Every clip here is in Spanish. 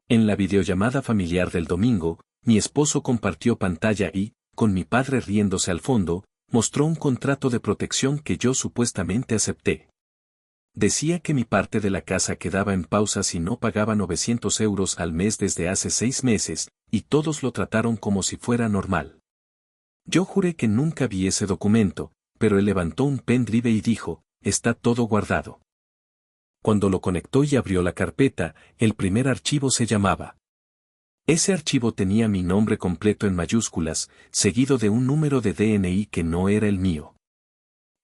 En la videollamada familiar del domingo, mi esposo compartió pantalla y, con mi padre riéndose al fondo, mostró un contrato de protección que yo supuestamente acepté. Decía que mi parte de la casa quedaba en pausa si no pagaba 900 euros al mes desde hace 6 meses, y todos lo trataron como si fuera normal. Yo juré que nunca vi ese documento, pero él levantó un pendrive y dijo, está todo guardado. Cuando lo conectó y abrió la carpeta, el primer archivo se llamaba. Ese archivo tenía mi nombre completo en mayúsculas, seguido de un número de DNI que no era el mío.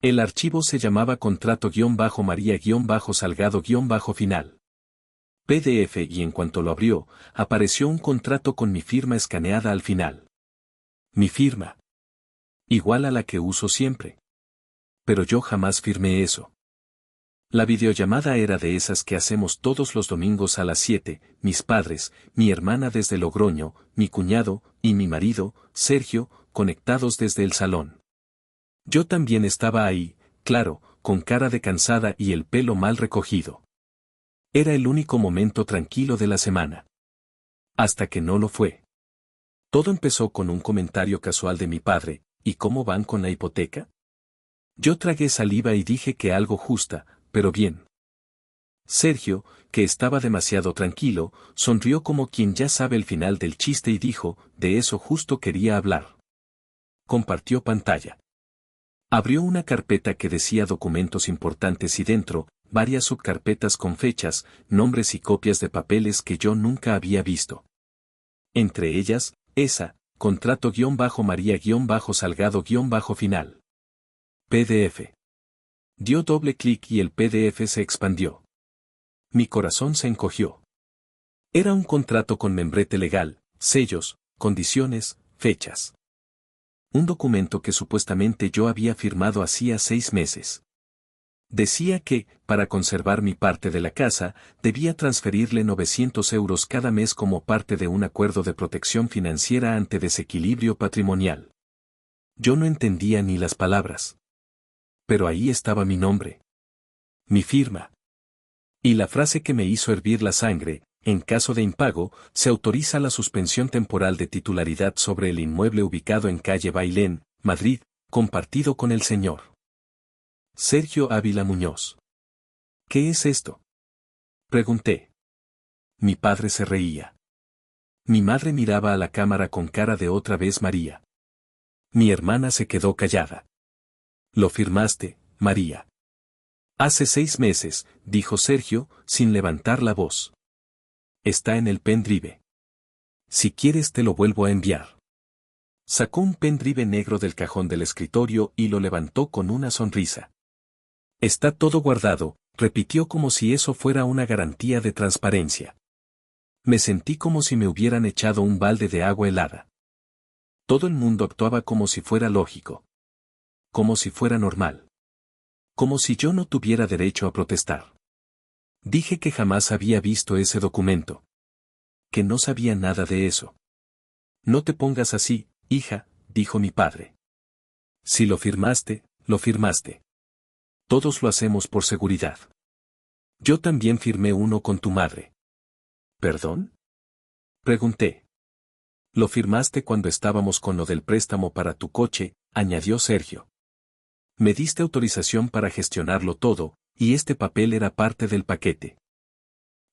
El archivo se llamaba contrato-María-Salgado-final. PDF y en cuanto lo abrió, apareció un contrato con mi firma escaneada al final. Mi firma. Igual a la que uso siempre. Pero yo jamás firmé eso. La videollamada era de esas que hacemos todos los domingos a las 7, mis padres, mi hermana desde Logroño, mi cuñado, y mi marido, Sergio, conectados desde el salón. Yo también estaba ahí, claro, con cara de cansada y el pelo mal recogido. Era el único momento tranquilo de la semana. Hasta que no lo fue. Todo empezó con un comentario casual de mi padre, ¿y cómo van con la hipoteca? Yo tragué saliva y dije que algo justa, pero bien. Sergio, que estaba demasiado tranquilo, sonrió como quien ya sabe el final del chiste y dijo, de eso justo quería hablar. Compartió pantalla. Abrió una carpeta que decía documentos importantes y dentro, varias subcarpetas con fechas, nombres y copias de papeles que yo nunca había visto. Entre ellas, esa, contrato-María-Salgado-final. PDF. Dio doble clic y el PDF se expandió. Mi corazón se encogió. Era un contrato con membrete legal, sellos, condiciones, fechas. Un documento que supuestamente yo había firmado hacía 6 meses. Decía que, para conservar mi parte de la casa, debía transferirle 900 euros cada mes como parte de un acuerdo de protección financiera ante desequilibrio patrimonial. Yo no entendía ni las palabras. Pero ahí estaba mi nombre. Mi firma. Y la frase que me hizo hervir la sangre, en caso de impago, se autoriza la suspensión temporal de titularidad sobre el inmueble ubicado en calle Bailén, Madrid, compartido con el señor Sergio Ávila Muñoz. ¿Qué es esto? Pregunté. Mi padre se reía. Mi madre miraba a la cámara con cara de otra vez María. Mi hermana se quedó callada. Lo firmaste, María. Hace 6 meses, dijo Sergio, sin levantar la voz. Está en el pendrive. Si quieres te lo vuelvo a enviar. Sacó un pendrive negro del cajón del escritorio y lo levantó con una sonrisa. Está todo guardado, repitió como si eso fuera una garantía de transparencia. Me sentí como si me hubieran echado un balde de agua helada. Todo el mundo actuaba como si fuera lógico. Como si fuera normal. Como si yo no tuviera derecho a protestar. Dije que jamás había visto ese documento. Que no sabía nada de eso. No te pongas así, hija, dijo mi padre. Si lo firmaste, lo firmaste. Todos lo hacemos por seguridad. Yo también firmé uno con tu madre. ¿Perdón? Pregunté. Lo firmaste cuando estábamos con lo del préstamo para tu coche, añadió Sergio. Me diste autorización para gestionarlo todo, y este papel era parte del paquete.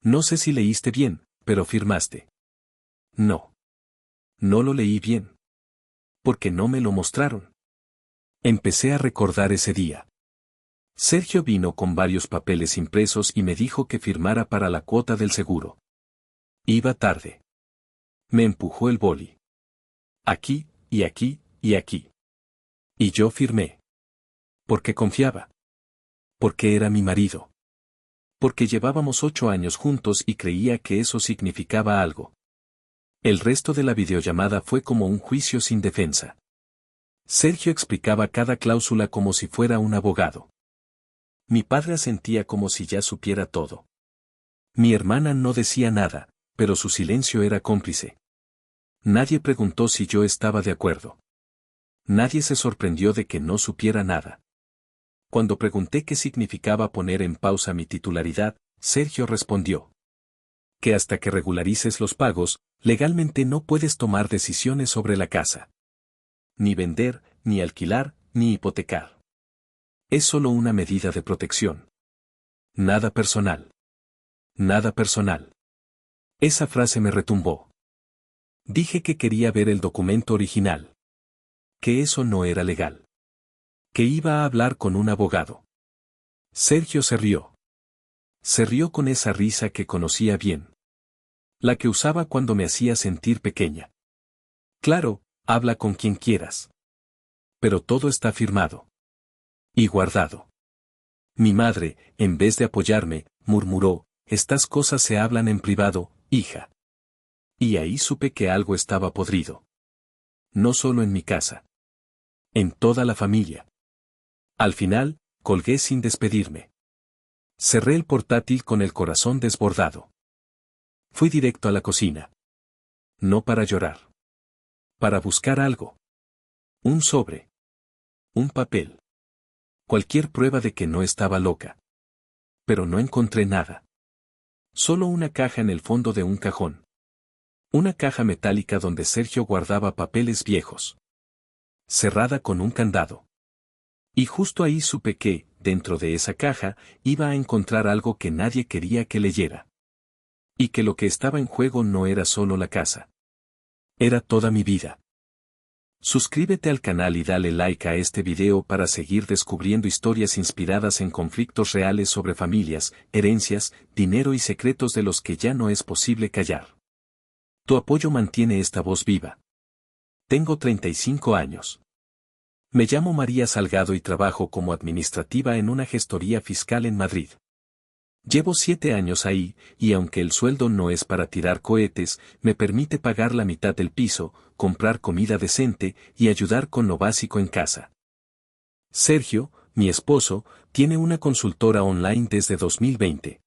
No sé si leíste bien, pero firmaste. No. No lo leí bien. Porque no me lo mostraron. Empecé a recordar ese día. Sergio vino con varios papeles impresos y me dijo que firmara para la cuota del seguro. Iba tarde. Me empujó el boli. Aquí, y aquí, y aquí. Y yo firmé. Porque confiaba. Porque era mi marido. Porque llevábamos 8 años juntos y creía que eso significaba algo. El resto de la videollamada fue como un juicio sin defensa. Sergio explicaba cada cláusula como si fuera un abogado. Mi padre asentía como si ya supiera todo. Mi hermana no decía nada, pero su silencio era cómplice. Nadie preguntó si yo estaba de acuerdo. Nadie se sorprendió de que no supiera nada. Cuando pregunté qué significaba poner en pausa mi titularidad, Sergio respondió. que hasta que regularices los pagos, legalmente no puedes tomar decisiones sobre la casa. Ni vender, ni alquilar, ni hipotecar. Es solo una medida de protección. Nada personal. Nada personal. Esa frase me retumbó. Dije que quería ver el documento original. Que eso no era legal. Que iba a hablar con un abogado. Sergio se rió. Se rió con esa risa que conocía bien. La que usaba cuando me hacía sentir pequeña. Claro, habla con quien quieras. Pero todo está firmado. Y guardado. Mi madre, en vez de apoyarme, murmuró, estas cosas se hablan en privado, hija. Y ahí supe que algo estaba podrido. No solo en mi casa. En toda la familia. Al final, colgué sin despedirme. Cerré el portátil con el corazón desbordado. Fui directo a la cocina. No para llorar. Para buscar algo. Un sobre. Un papel. Cualquier prueba de que no estaba loca. Pero no encontré nada. Solo una caja en el fondo de un cajón. Una caja metálica donde Sergio guardaba papeles viejos. Cerrada con un candado. Y justo ahí supe que, dentro de esa caja, iba a encontrar algo que nadie quería que leyera. Y que lo que estaba en juego no era solo la casa. Era toda mi vida. Suscríbete al canal y dale like a este video para seguir descubriendo historias inspiradas en conflictos reales sobre familias, herencias, dinero y secretos de los que ya no es posible callar. Tu apoyo mantiene esta voz viva. Tengo 35 años. Me llamo María Salgado y trabajo como administrativa en una gestoría fiscal en Madrid. Llevo 7 años ahí, y aunque el sueldo no es para tirar cohetes, me permite pagar la mitad del piso, comprar comida decente y ayudar con lo básico en casa. Sergio, mi esposo, tiene una consultora online desde 2020.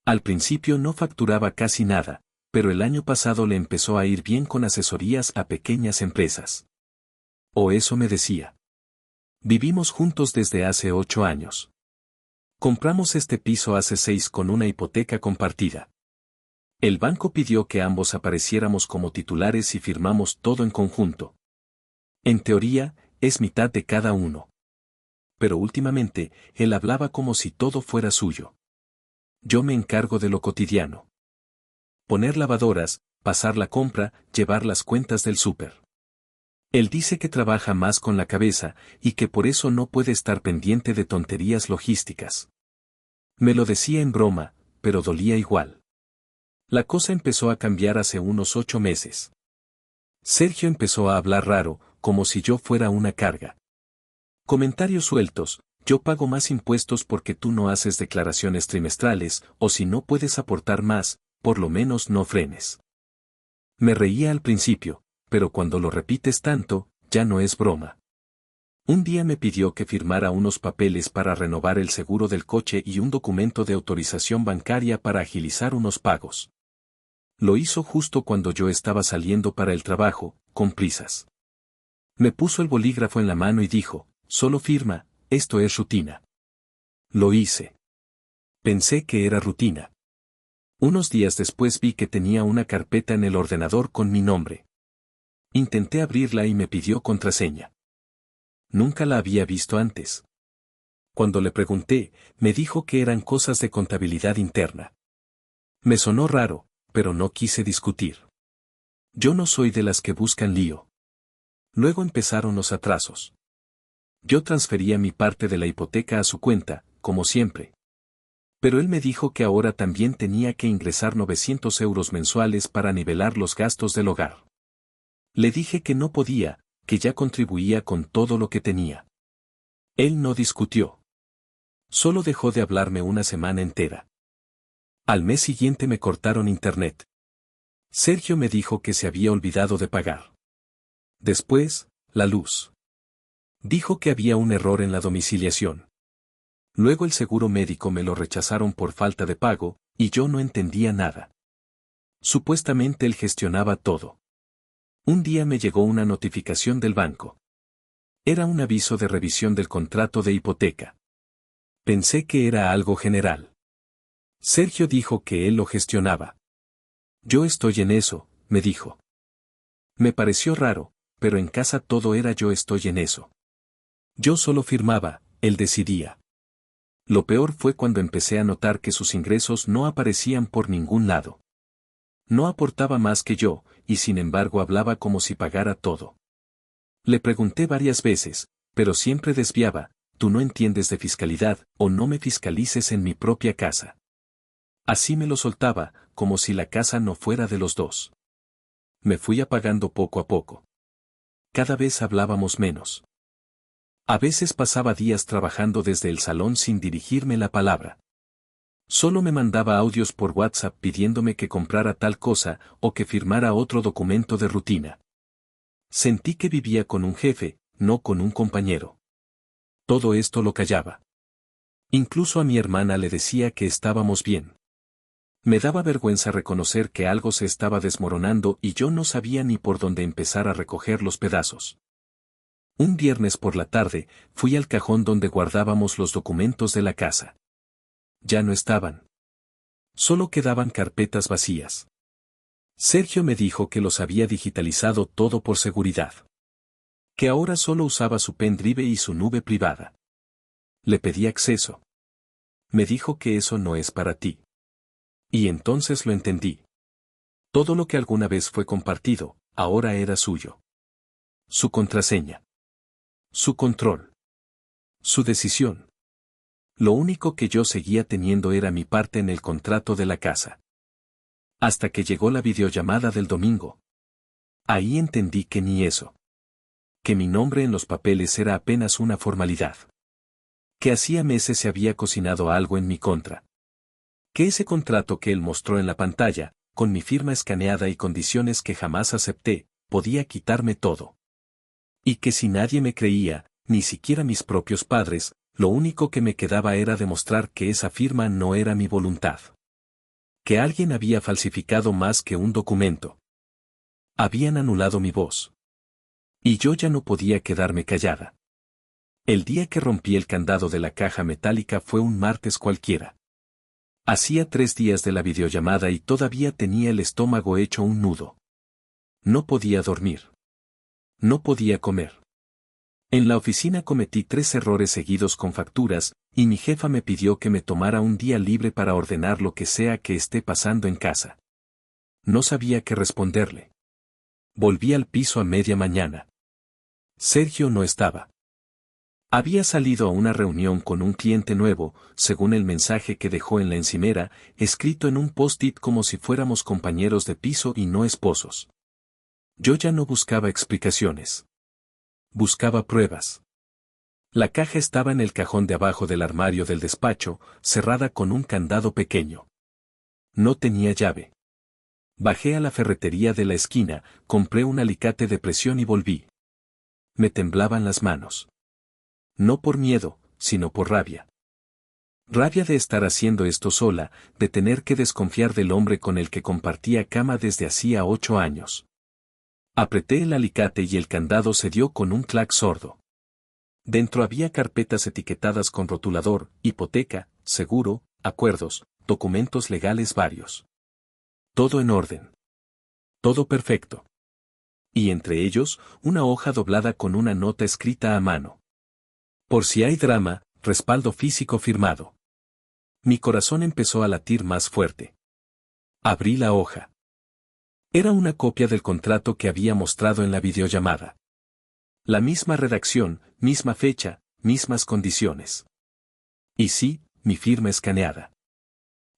Al principio no facturaba casi nada, pero el año pasado le empezó a ir bien con asesorías a pequeñas empresas. O eso me decía. Vivimos juntos desde hace 8 años. Compramos este piso hace 6 con una hipoteca compartida. El banco pidió que ambos apareciéramos como titulares y firmamos todo en conjunto. En teoría, es mitad de cada uno. Pero últimamente, él hablaba como si todo fuera suyo. Yo me encargo de lo cotidiano. Poner lavadoras, pasar la compra, llevar las cuentas del súper. Él dice que trabaja más con la cabeza, y que por eso no puede estar pendiente de tonterías logísticas. Me lo decía en broma, pero dolía igual. La cosa empezó a cambiar hace unos 8 meses. Sergio empezó a hablar raro, como si yo fuera una carga. Comentarios sueltos, yo pago más impuestos porque tú no haces declaraciones trimestrales, o si no puedes aportar más, por lo menos no frenes. Me reía al principio, pero cuando lo repites tanto, ya no es broma. Un día me pidió que firmara unos papeles para renovar el seguro del coche y un documento de autorización bancaria para agilizar unos pagos. Lo hizo justo cuando yo estaba saliendo para el trabajo, con prisas. Me puso el bolígrafo en la mano y dijo, solo firma, esto es rutina. Lo hice. Pensé que era rutina. Unos días después vi que tenía una carpeta en el ordenador con mi nombre. Intenté abrirla y me pidió contraseña. Nunca la había visto antes. Cuando le pregunté, me dijo que eran cosas de contabilidad interna. Me sonó raro, pero no quise discutir. Yo no soy de las que buscan lío. Luego empezaron los atrasos. Yo transfería mi parte de la hipoteca a su cuenta, como siempre. Pero él me dijo que ahora también tenía que ingresar 900 euros mensuales para nivelar los gastos del hogar. Le dije que no podía, que ya contribuía con todo lo que tenía. Él no discutió. Solo dejó de hablarme una semana entera. Al mes siguiente me cortaron internet. Sergio me dijo que se había olvidado de pagar. Después, la luz. Dijo que había un error en la domiciliación. Luego el seguro médico me lo rechazaron por falta de pago, y yo no entendía nada. Supuestamente él gestionaba todo. Un día me llegó una notificación del banco. Era un aviso de revisión del contrato de hipoteca. Pensé que era algo general. Sergio dijo que él lo gestionaba. Yo estoy en eso, me dijo. Me pareció raro, pero en casa todo era yo estoy en eso. Yo solo firmaba, él decidía. Lo peor fue cuando empecé a notar que sus ingresos no aparecían por ningún lado. No aportaba más que yo, y sin embargo hablaba como si pagara todo. Le pregunté varias veces, pero siempre desviaba, tú no entiendes de fiscalidad, o no me fiscalices en mi propia casa. Así me lo soltaba, como si la casa no fuera de los dos. Me fui apagando poco a poco. Cada vez hablábamos menos. A veces pasaba días trabajando desde el salón sin dirigirme la palabra. Solo me mandaba audios por WhatsApp pidiéndome que comprara tal cosa o que firmara otro documento de rutina. Sentí que vivía con un jefe, no con un compañero. Todo esto lo callaba. Incluso a mi hermana le decía que estábamos bien. Me daba vergüenza reconocer que algo se estaba desmoronando y yo no sabía ni por dónde empezar a recoger los pedazos. Un viernes por la tarde, fui al cajón donde guardábamos los documentos de la casa. Ya no estaban. Solo quedaban carpetas vacías. Sergio me dijo que los había digitalizado todo por seguridad. Que ahora solo usaba su pendrive y su nube privada. Le pedí acceso. Me dijo que eso no es para ti. Y entonces lo entendí. Todo lo que alguna vez fue compartido, ahora era suyo. Su contraseña. Su control. Su decisión. Lo único que yo seguía teniendo era mi parte en el contrato de la casa. Hasta que llegó la videollamada del domingo. Ahí entendí que ni eso. Que mi nombre en los papeles era apenas una formalidad. Que hacía meses se había cocinado algo en mi contra. Que ese contrato que él mostró en la pantalla, con mi firma escaneada y condiciones que jamás acepté, podía quitarme todo. Y que si nadie me creía, ni siquiera mis propios padres, lo único que me quedaba era demostrar que esa firma no era mi voluntad. Que alguien había falsificado más que un documento. Habían anulado mi voz. Y yo ya no podía quedarme callada. El día que rompí el candado de la caja metálica fue un martes cualquiera. Hacía 3 días de la videollamada y todavía tenía el estómago hecho un nudo. No podía dormir. No podía comer. En la oficina cometí 3 errores seguidos con facturas, y mi jefa me pidió que me tomara un día libre para ordenar lo que sea que esté pasando en casa. No sabía qué responderle. Volví al piso a media mañana. Sergio no estaba. Había salido a una reunión con un cliente nuevo, según el mensaje que dejó en la encimera, escrito en un post-it como si fuéramos compañeros de piso y no esposos. Yo ya no buscaba explicaciones. Buscaba pruebas. La caja estaba en el cajón de abajo del armario del despacho, cerrada con un candado pequeño. No tenía llave. Bajé a la ferretería de la esquina, compré un alicate de presión y volví. Me temblaban las manos. No por miedo, sino por rabia. Rabia de estar haciendo esto sola, de tener que desconfiar del hombre con el que compartía cama desde hacía 8 años. Apreté el alicate y el candado se dio con un clac sordo. Dentro había carpetas etiquetadas con rotulador, hipoteca, seguro, acuerdos, documentos legales varios. Todo en orden. Todo perfecto. Y entre ellos, una hoja doblada con una nota escrita a mano. Por si hay drama, respaldo físico firmado. Mi corazón empezó a latir más fuerte. Abrí la hoja. Era una copia del contrato que había mostrado en la videollamada. La misma redacción, misma fecha, mismas condiciones. Y sí, mi firma escaneada.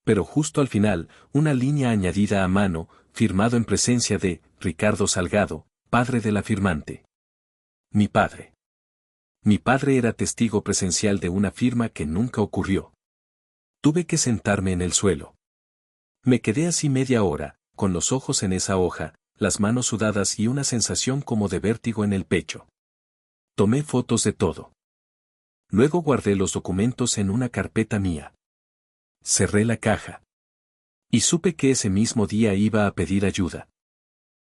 Pero justo al final, una línea añadida a mano, firmado en presencia de Ricardo Salgado, padre de la firmante. Mi padre. Mi padre era testigo presencial de una firma que nunca ocurrió. Tuve que sentarme en el suelo. Me quedé así media hora, con los ojos en esa hoja, las manos sudadas y una sensación como de vértigo en el pecho. Tomé fotos de todo. Luego guardé los documentos en una carpeta mía. Cerré la caja. Y supe que ese mismo día iba a pedir ayuda.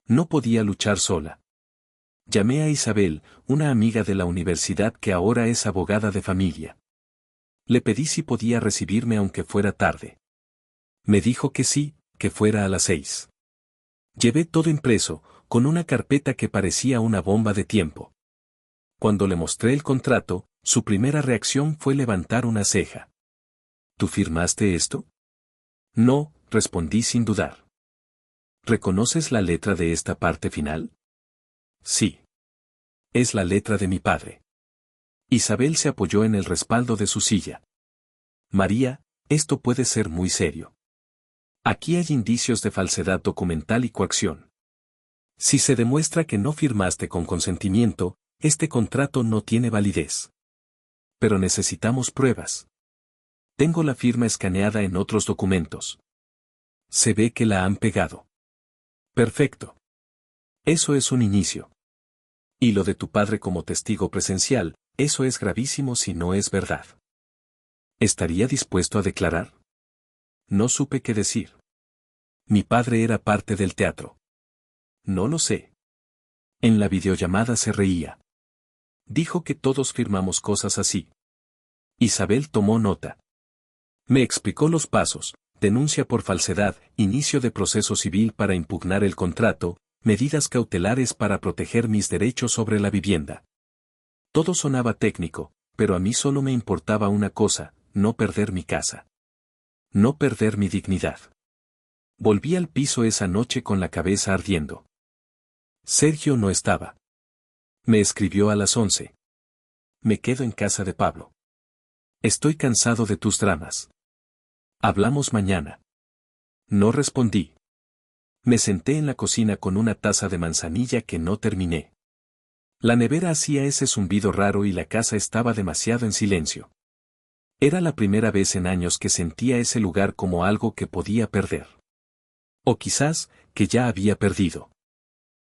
No podía luchar sola. Llamé a Isabel, una amiga de la universidad que ahora es abogada de familia. Le pedí si podía recibirme aunque fuera tarde. Me dijo que sí, que fuera a las 6. Llevé todo impreso, con una carpeta que parecía una bomba de tiempo. Cuando le mostré el contrato, su primera reacción fue levantar una ceja. ¿Tú firmaste esto? No, respondí sin dudar. ¿Reconoces la letra de esta parte final? Sí. Es la letra de mi padre. Isabel se apoyó en el respaldo de su silla. María, esto puede ser muy serio. Aquí hay indicios de falsedad documental y coacción. Si se demuestra que no firmaste con consentimiento, este contrato no tiene validez. Pero necesitamos pruebas. Tengo la firma escaneada en otros documentos. Se ve que la han pegado. Perfecto. Eso es un inicio. Y lo de tu padre como testigo presencial, eso es gravísimo si no es verdad. ¿Estaría dispuesto a declarar? No supe qué decir. Mi padre era parte del teatro. No lo sé. En la videollamada se reía. Dijo que todos firmamos cosas así. Isabel tomó nota. Me explicó los pasos: denuncia por falsedad, inicio de proceso civil para impugnar el contrato, medidas cautelares para proteger mis derechos sobre la vivienda. Todo sonaba técnico, pero a mí solo me importaba una cosa: no perder mi casa. No perder mi dignidad. Volví al piso esa noche con la cabeza ardiendo. Sergio no estaba. Me escribió a las 11. Me quedo en casa de Pablo. Estoy cansado de tus dramas. Hablamos mañana. No respondí. Me senté en la cocina con una taza de manzanilla que no terminé. La nevera hacía ese zumbido raro y la casa estaba demasiado en silencio. Era la primera vez en años que sentía ese lugar como algo que podía perder. O quizás, que ya había perdido.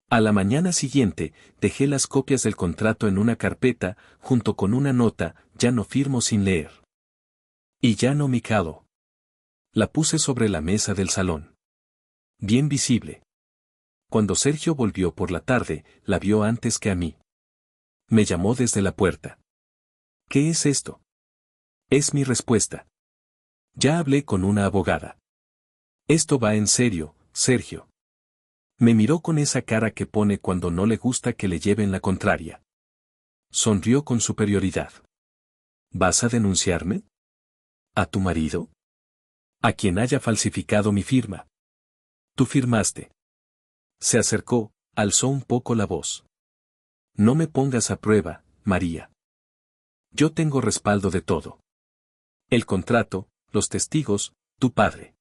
A la mañana siguiente, dejé las copias del contrato en una carpeta, junto con una nota: ya no firmo sin leer. Y ya no me calo. La puse sobre la mesa del salón. Bien visible. Cuando Sergio volvió por la tarde, la vio antes que a mí. Me llamó desde la puerta. ¿Qué es esto? Es mi respuesta. Ya hablé con una abogada. Esto va en serio, Sergio. Me miró con esa cara que pone cuando no le gusta que le lleven la contraria. Sonrió con superioridad. ¿Vas a denunciarme? ¿A tu marido? ¿A quien haya falsificado mi firma? Tú firmaste. Se acercó, alzó un poco la voz. No me pongas a prueba, María. Yo tengo respaldo de todo. El contrato, los testigos, tu padre.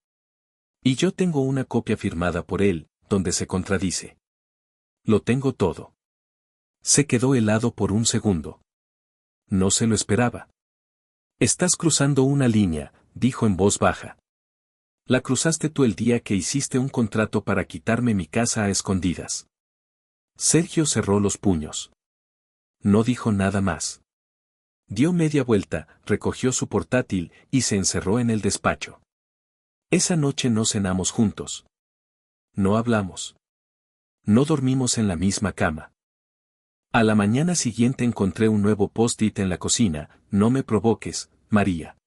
Y yo tengo una copia firmada por él, donde se contradice. Lo tengo todo. Se quedó helado por un segundo. No se lo esperaba. Estás cruzando una línea, dijo en voz baja. La cruzaste tú el día que hiciste un contrato para quitarme mi casa a escondidas. Sergio cerró los puños. No dijo nada más. Dio media vuelta, recogió su portátil y se encerró en el despacho. Esa noche no cenamos juntos. No hablamos. No dormimos en la misma cama. A la mañana siguiente encontré un nuevo post-it en la cocina: no me provoques, María.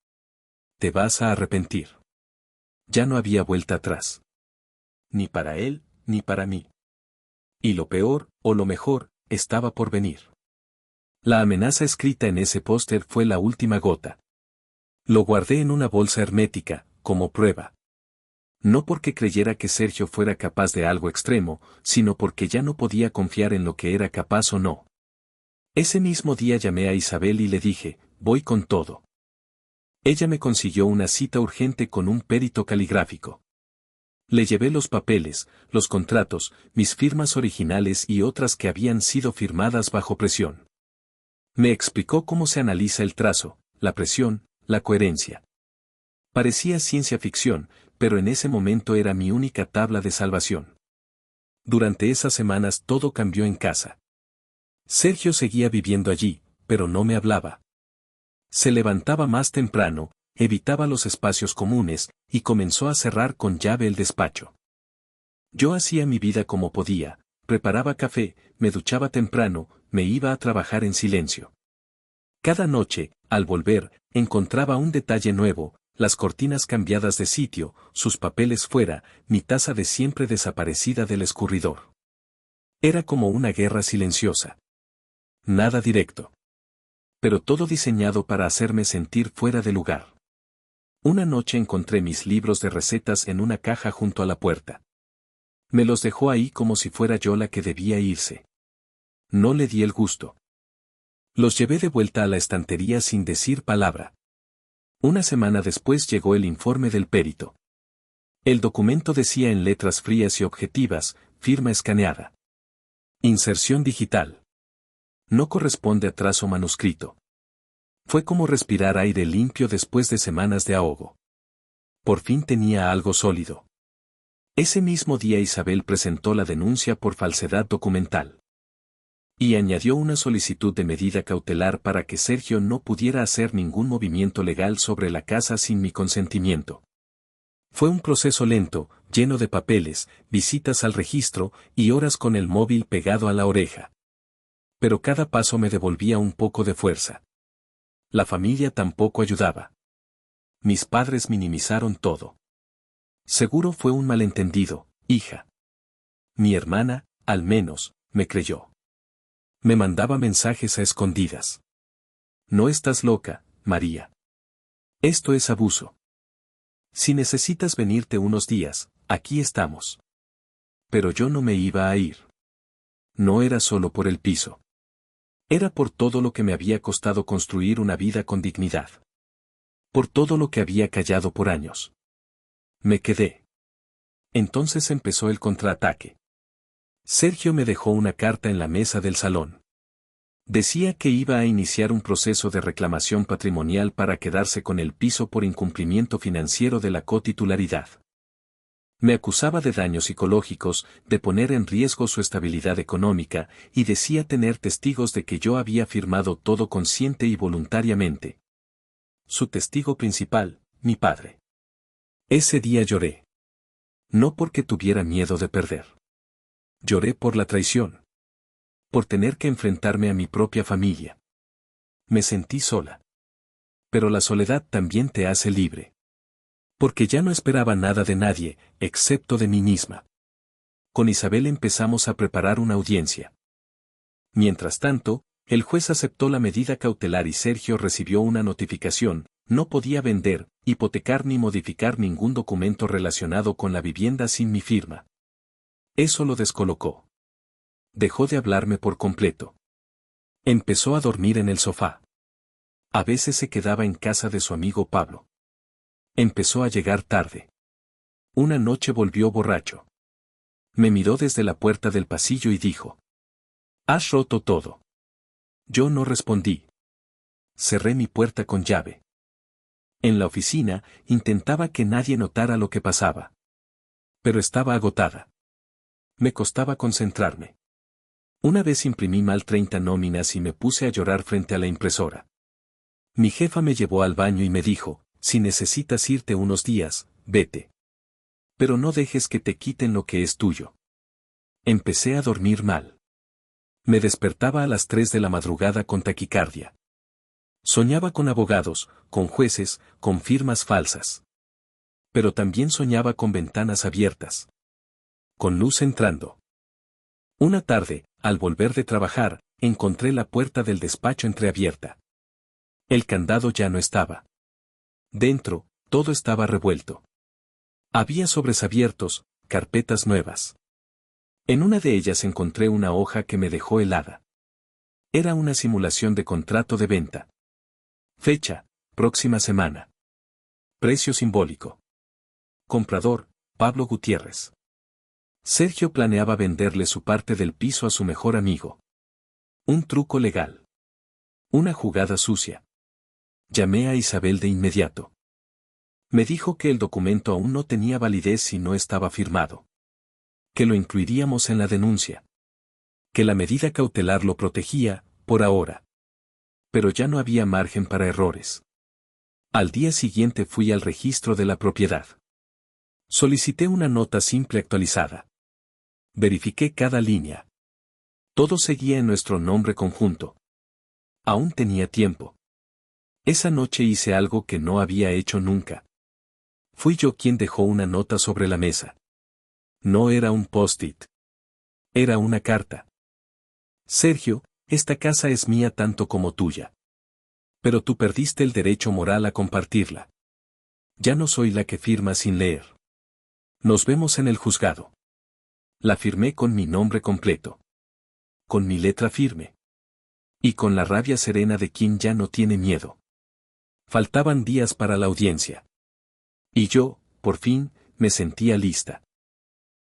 Te vas a arrepentir. Ya no había vuelta atrás. Ni para él, ni para mí. Y lo peor, o lo mejor, estaba por venir. La amenaza escrita en ese póster fue la última gota. Lo guardé en una bolsa hermética, como prueba. No porque creyera que Sergio fuera capaz de algo extremo, sino porque ya no podía confiar en lo que era capaz o no. Ese mismo día llamé a Isabel y le dije: voy con todo. Ella me consiguió una cita urgente con un perito caligráfico. Le llevé los papeles, los contratos, mis firmas originales y otras que habían sido firmadas bajo presión. Me explicó cómo se analiza el trazo, la presión, la coherencia. Parecía ciencia ficción, pero en ese momento era mi única tabla de salvación. Durante esas semanas todo cambió en casa. Sergio seguía viviendo allí, pero no me hablaba. Se levantaba más temprano, evitaba los espacios comunes, y comenzó a cerrar con llave el despacho. Yo hacía mi vida como podía, preparaba café, me duchaba temprano, me iba a trabajar en silencio. Cada noche, al volver, encontraba un detalle nuevo: las cortinas cambiadas de sitio, sus papeles fuera, mi taza de siempre desaparecida del escurridor. Era como una guerra silenciosa. Nada directo. Pero todo diseñado para hacerme sentir fuera de lugar. Una noche encontré mis libros de recetas en una caja junto a la puerta. Me los dejó ahí como si fuera yo la que debía irse. No le di el gusto. Los llevé de vuelta a la estantería sin decir palabra. Una semana después llegó el informe del perito. El documento decía en letras frías y objetivas, firma escaneada. Inserción digital. No corresponde a trazo manuscrito. Fue como respirar aire limpio después de semanas de ahogo. Por fin tenía algo sólido. Ese mismo día Isabel presentó la denuncia por falsedad documental. Y añadió una solicitud de medida cautelar para que Sergio no pudiera hacer ningún movimiento legal sobre la casa sin mi consentimiento. Fue un proceso lento, lleno de papeles, visitas al registro y horas con el móvil pegado a la oreja. Pero cada paso me devolvía un poco de fuerza. La familia tampoco ayudaba. Mis padres minimizaron todo. Seguro fue un malentendido, hija. Mi hermana, al menos, me creyó. Me mandaba mensajes a escondidas. No estás loca, María. Esto es abuso. Si necesitas venirte unos días, aquí estamos. Pero yo no me iba a ir. No era solo por el piso. Era por todo lo que me había costado construir una vida con dignidad. Por todo lo que había callado por años. Me quedé. Entonces empezó el contraataque. Sergio me dejó una carta en la mesa del salón. Decía que iba a iniciar un proceso de reclamación patrimonial para quedarse con el piso por incumplimiento financiero de la cotitularidad. Me acusaba de daños psicológicos, de poner en riesgo su estabilidad económica, y decía tener testigos de que yo había firmado todo consciente y voluntariamente. Su testigo principal, mi padre. Ese día lloré. No porque tuviera miedo de perder. Lloré por la traición. Por tener que enfrentarme a mi propia familia. Me sentí sola. Pero la soledad también te hace libre. Porque ya no esperaba nada de nadie, excepto de mí misma. Con Isabel empezamos a preparar una audiencia. Mientras tanto, el juez aceptó la medida cautelar y Sergio recibió una notificación: no podía vender, hipotecar ni modificar ningún documento relacionado con la vivienda sin mi firma. Eso lo descolocó. Dejó de hablarme por completo. Empezó a dormir en el sofá. A veces se quedaba en casa de su amigo Pablo. Empezó a llegar tarde. Una noche volvió borracho. Me miró desde la puerta del pasillo y dijo: «Has roto todo». Yo no respondí. Cerré mi puerta con llave. En la oficina, intentaba que nadie notara lo que pasaba. Pero estaba agotada. Me costaba concentrarme. Una vez imprimí mal 30 nóminas y me puse a llorar frente a la impresora. Mi jefa me llevó al baño y me dijo: «Si necesitas irte unos días, vete. Pero no dejes que te quiten lo que es tuyo». Empecé a dormir mal. Me despertaba a las 3 de la madrugada con taquicardia. Soñaba con abogados, con jueces, con firmas falsas. Pero también soñaba con ventanas abiertas. Con luz entrando. Una tarde, al volver de trabajar, encontré la puerta del despacho entreabierta. El candado ya no estaba. Dentro, todo estaba revuelto. Había sobres abiertos, carpetas nuevas. En una de ellas encontré una hoja que me dejó helada. Era una simulación de contrato de venta. Fecha: próxima semana. Precio simbólico. Comprador: Pablo Gutiérrez. Sergio planeaba venderle su parte del piso a su mejor amigo. Un truco legal. Una jugada sucia. Llamé a Isabel de inmediato. Me dijo que el documento aún no tenía validez y no estaba firmado. Que lo incluiríamos en la denuncia. Que la medida cautelar lo protegía, por ahora. Pero ya no había margen para errores. Al día siguiente fui al registro de la propiedad. Solicité una nota simple actualizada. Verifiqué cada línea. Todo seguía en nuestro nombre conjunto. Aún tenía tiempo. Esa noche hice algo que no había hecho nunca. Fui yo quien dejó una nota sobre la mesa. No era un post-it. Era una carta. Sergio, esta casa es mía tanto como tuya. Pero tú perdiste el derecho moral a compartirla. Ya no soy la que firma sin leer. Nos vemos en el juzgado. La firmé con mi nombre completo. Con mi letra firme. Y con la rabia serena de quien ya no tiene miedo. Faltaban días para la audiencia. Y yo, por fin, me sentía lista.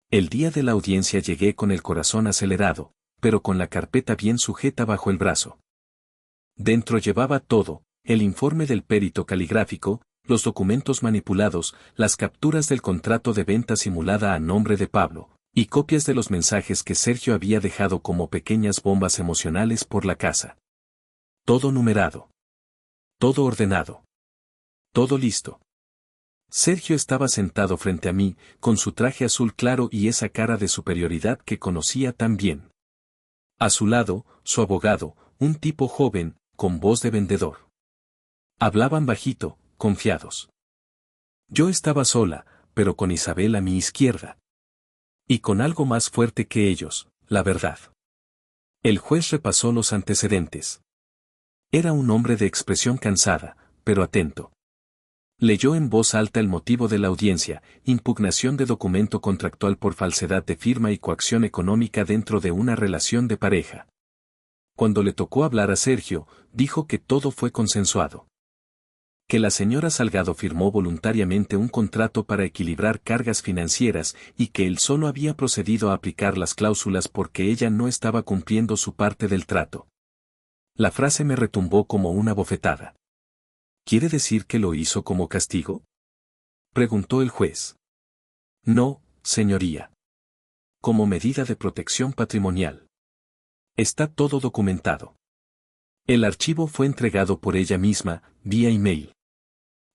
El día de la audiencia llegué con el corazón acelerado, pero con la carpeta bien sujeta bajo el brazo. Dentro llevaba todo, el informe del perito caligráfico, los documentos manipulados, las capturas del contrato de venta simulada a nombre de Pablo, y copias de los mensajes que Sergio había dejado como pequeñas bombas emocionales por la casa. Todo numerado. Todo ordenado. Todo listo. Sergio estaba sentado frente a mí, con su traje azul claro y esa cara de superioridad que conocía tan bien. A su lado, su abogado, un tipo joven, con voz de vendedor. Hablaban bajito, confiados. Yo estaba sola, pero con Isabel a mi izquierda. Y con algo más fuerte que ellos, la verdad. El juez repasó los antecedentes. Era un hombre de expresión cansada, pero atento. Leyó en voz alta el motivo de la audiencia, impugnación de documento contractual por falsedad de firma y coacción económica dentro de una relación de pareja. Cuando le tocó hablar a Sergio, dijo que todo fue consensuado. Que la señora Salgado firmó voluntariamente un contrato para equilibrar cargas financieras y que él solo había procedido a aplicar las cláusulas porque ella no estaba cumpliendo su parte del trato. La frase me retumbó como una bofetada. ¿Quiere decir que lo hizo como castigo?, preguntó el juez. No, señoría. Como medida de protección patrimonial. Está todo documentado. El archivo fue entregado por ella misma, vía email.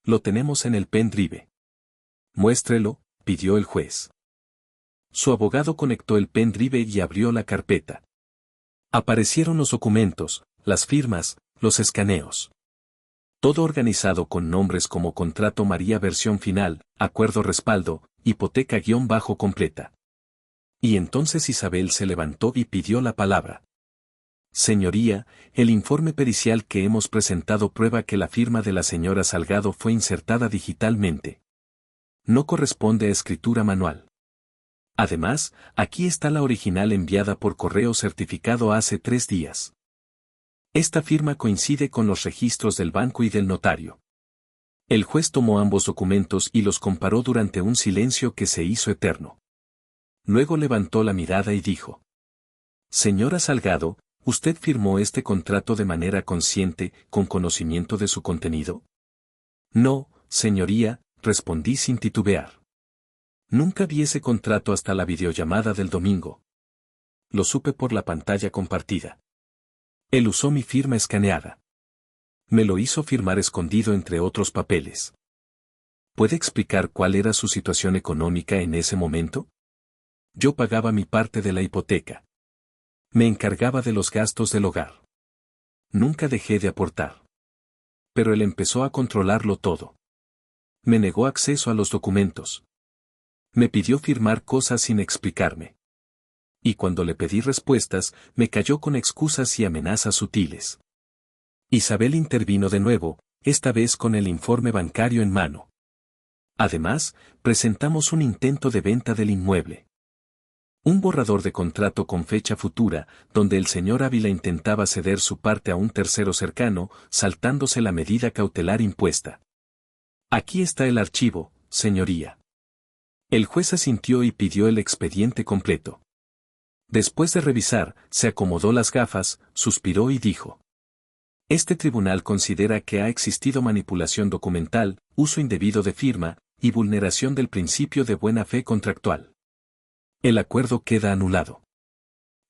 Lo tenemos en el pendrive. Muéstrelo, pidió el juez. Su abogado conectó el pendrive y abrió la carpeta. Aparecieron los documentos, las firmas, los escaneos. Todo organizado con nombres como Contrato María versión final, Acuerdo respaldo, Hipoteca completa. Y entonces Isabel se levantó y pidió la palabra. Señoría, el informe pericial que hemos presentado prueba que la firma de la señora Salgado fue insertada digitalmente. No corresponde a escritura manual. Además, aquí está la original enviada por correo certificado hace 3 días. Esta firma coincide con los registros del banco y del notario. El juez tomó ambos documentos y los comparó durante un silencio que se hizo eterno. Luego levantó la mirada y dijo: Señora Salgado, ¿usted firmó este contrato de manera consciente, con conocimiento de su contenido? No, señoría, respondí sin titubear. Nunca vi ese contrato hasta la videollamada del domingo. Lo supe por la pantalla compartida. Él usó mi firma escaneada. Me lo hizo firmar escondido entre otros papeles. ¿Puede explicar cuál era su situación económica en ese momento? Yo pagaba mi parte de la hipoteca. Me encargaba de los gastos del hogar. Nunca dejé de aportar. Pero él empezó a controlarlo todo. Me negó acceso a los documentos. Me pidió firmar cosas sin explicarme. Y cuando le pedí respuestas, me cayó con excusas y amenazas sutiles. Isabel intervino de nuevo, esta vez con el informe bancario en mano. Además, presentamos un intento de venta del inmueble. Un borrador de contrato con fecha futura, donde el señor Ávila intentaba ceder su parte a un tercero cercano, saltándose la medida cautelar impuesta. Aquí está el archivo, señoría. El juez asintió y pidió el expediente completo. Después de revisar, se acomodó las gafas, suspiró y dijo: Este tribunal considera que ha existido manipulación documental, uso indebido de firma, y vulneración del principio de buena fe contractual. El acuerdo queda anulado.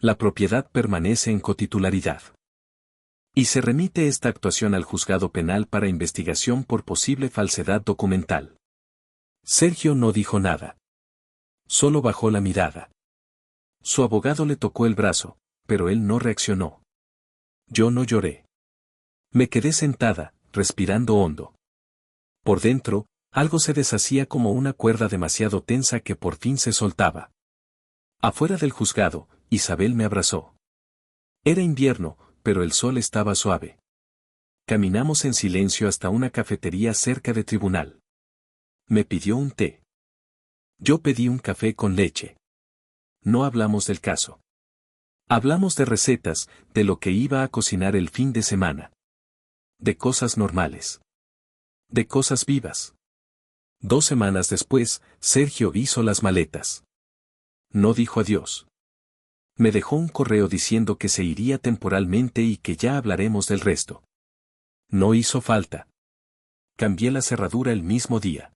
La propiedad permanece en cotitularidad. Y se remite esta actuación al juzgado penal para investigación por posible falsedad documental. Sergio no dijo nada. Solo bajó la mirada. Su abogado le tocó el brazo, pero él no reaccionó. Yo no lloré. Me quedé sentada, respirando hondo. Por dentro, Algo se deshacía como una cuerda demasiado tensa que por fin se soltaba. Afuera del juzgado, Isabel me abrazó. Era invierno, pero el sol estaba suave. Caminamos en silencio hasta una cafetería cerca de tribunal. Me pidió un té. Yo pedí un café con leche. No hablamos del caso. Hablamos de recetas, de lo que iba a cocinar el fin de semana. De cosas normales. De cosas vivas. 2 semanas después, Sergio hizo las maletas. No dijo adiós. Me dejó un correo diciendo que se iría temporalmente y que ya hablaremos del resto. No hizo falta. Cambié la cerradura el mismo día.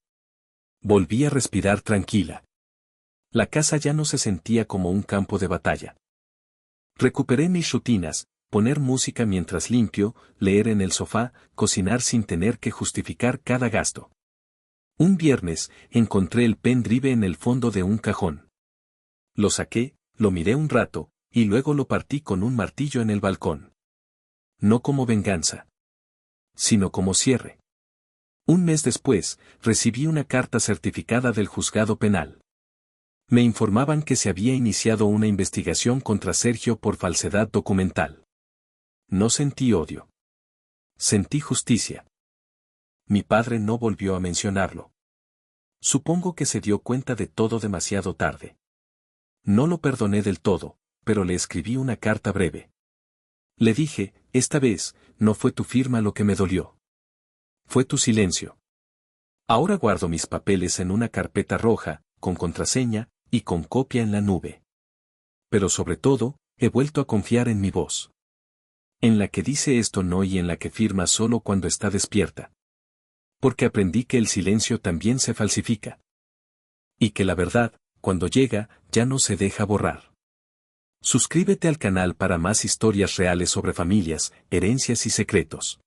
Volví a respirar tranquila. La casa ya no se sentía como un campo de batalla. Recuperé mis rutinas, poner música mientras limpio, leer en el sofá, cocinar sin tener que justificar cada gasto. Un viernes, encontré el pendrive en el fondo de un cajón. Lo saqué, lo miré un rato, y luego lo partí con un martillo en el balcón. No como venganza, sino como cierre. Un mes después, recibí una carta certificada del juzgado penal. Me informaban que se había iniciado una investigación contra Sergio por falsedad documental. No sentí odio. Sentí justicia. Mi padre no volvió a mencionarlo. Supongo que se dio cuenta de todo demasiado tarde. No lo perdoné del todo, pero le escribí una carta breve. Le dije, esta vez, no fue tu firma lo que me dolió. Fue tu silencio. Ahora guardo mis papeles en una carpeta roja, con contraseña, y con copia en la nube. Pero sobre todo, he vuelto a confiar en mi voz. En la que dice esto no y en la que firma solo cuando está despierta. Porque aprendí que el silencio también se falsifica. Y que la verdad, cuando llega, ya no se deja borrar. Suscríbete al canal para más historias reales sobre familias, herencias y secretos.